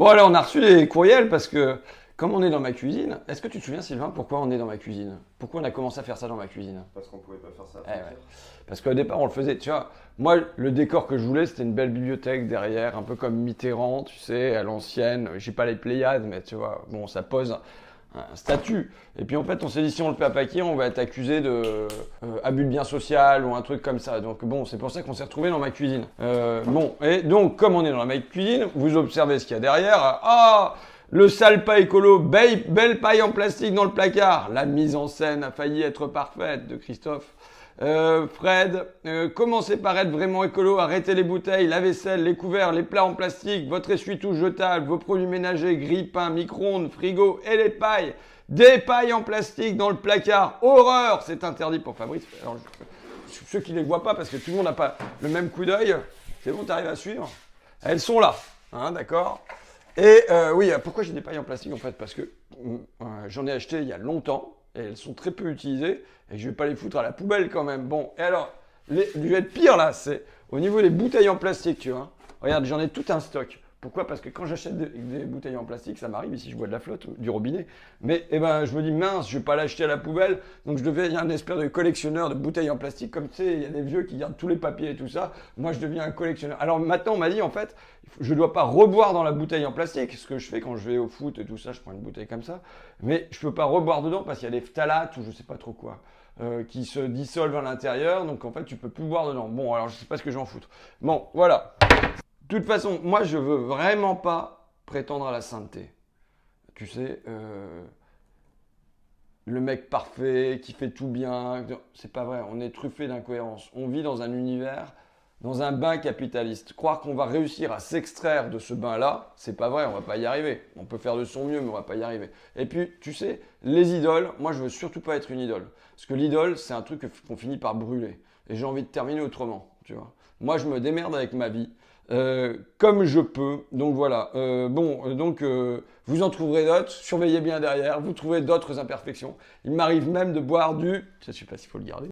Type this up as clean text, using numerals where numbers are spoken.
Bon, alors, on a reçu des courriels parce que, comme on est dans ma cuisine, est-ce que tu te souviens, Sylvain, pourquoi on est dans ma cuisine? Pourquoi on a commencé à faire ça dans ma cuisine? Parce qu'on pouvait pas faire ça à Eh ouais. frontière. Parce qu'au départ, on le faisait, tu vois, moi, le décor que je voulais, c'était une belle bibliothèque derrière, un peu comme Mitterrand, tu sais, à l'ancienne. J'ai pas les Pléiades, mais tu vois, bon, ça pose un statut. Et puis en fait, on s'est dit, si on le fait à Paquet, on va être accusé de abus de bien social ou un truc comme ça. Donc bon, c'est pour ça qu'on s'est retrouvé dans ma cuisine. Bon, et donc, comme on est dans ma cuisine, vous observez ce qu'il y a derrière. Ah, le sale pas écolo, belle paille en plastique dans le placard. La mise en scène a failli être parfaite de Christophe. Fred, commencez par être vraiment écolo, arrêtez les bouteilles, la vaisselle, les couverts, les plats en plastique, votre essuie-tout jetable, vos produits ménagers, grille-pain, micro-ondes, frigo et les pailles. Des pailles en plastique dans le placard. Horreur, c'est interdit pour Fabrice. Alors, ceux qui ne les voient pas, parce que tout le monde n'a pas le même coup d'œil, c'est bon, t'arrives à suivre? Elles sont là, hein, d'accord? Et oui, pourquoi j'ai des pailles en plastique en fait? Parce que j'en ai acheté il y a longtemps et elles sont très peu utilisées et je vais pas les foutre à la poubelle quand même. Bon, et alors, je vais être pire là, c'est au niveau des bouteilles en plastique, tu vois. Regarde, j'en ai tout un stock. Pourquoi? Parce que quand j'achète des bouteilles en plastique, ça m'arrive ici, je bois de la flotte, du robinet. Mais eh ben, je me dis, mince, je vais pas l'acheter à la poubelle. Donc je deviens un espèce de collectionneur de bouteilles en plastique. Comme tu sais, il y a des vieux qui gardent tous les papiers et tout ça. Moi, je deviens un collectionneur. Alors maintenant, on m'a dit, en fait, je dois pas reboire dans la bouteille en plastique. Ce que je fais quand je vais au foot et tout ça, je prends une bouteille comme ça. Mais je peux pas reboire dedans parce qu'il y a des phtalates ou je sais pas trop quoi. Qui se dissolvent à l'intérieur, donc en fait tu peux plus boire dedans. Bon, alors je sais pas ce que je vais en foutre. Bon, voilà. De toute façon, moi, je veux vraiment pas prétendre à la sainteté. Tu sais, le mec parfait, qui fait tout bien. C'est pas vrai, on est truffé d'incohérences. On vit dans un univers, dans un bain capitaliste. Croire qu'on va réussir à s'extraire de ce bain-là, c'est pas vrai, on va pas y arriver. On peut faire de son mieux, mais on va pas y arriver. Et puis, tu sais, les idoles, moi, je veux surtout pas être une idole. Parce que l'idole, c'est un truc qu'on finit par brûler. Et j'ai envie de terminer autrement, tu vois. Moi, je me démerde avec ma vie. Comme je peux. Donc voilà. Vous en trouverez d'autres. Surveillez bien derrière. Vous trouverez d'autres imperfections. Il m'arrive même de boire du. Je ne sais pas s'il faut le garder.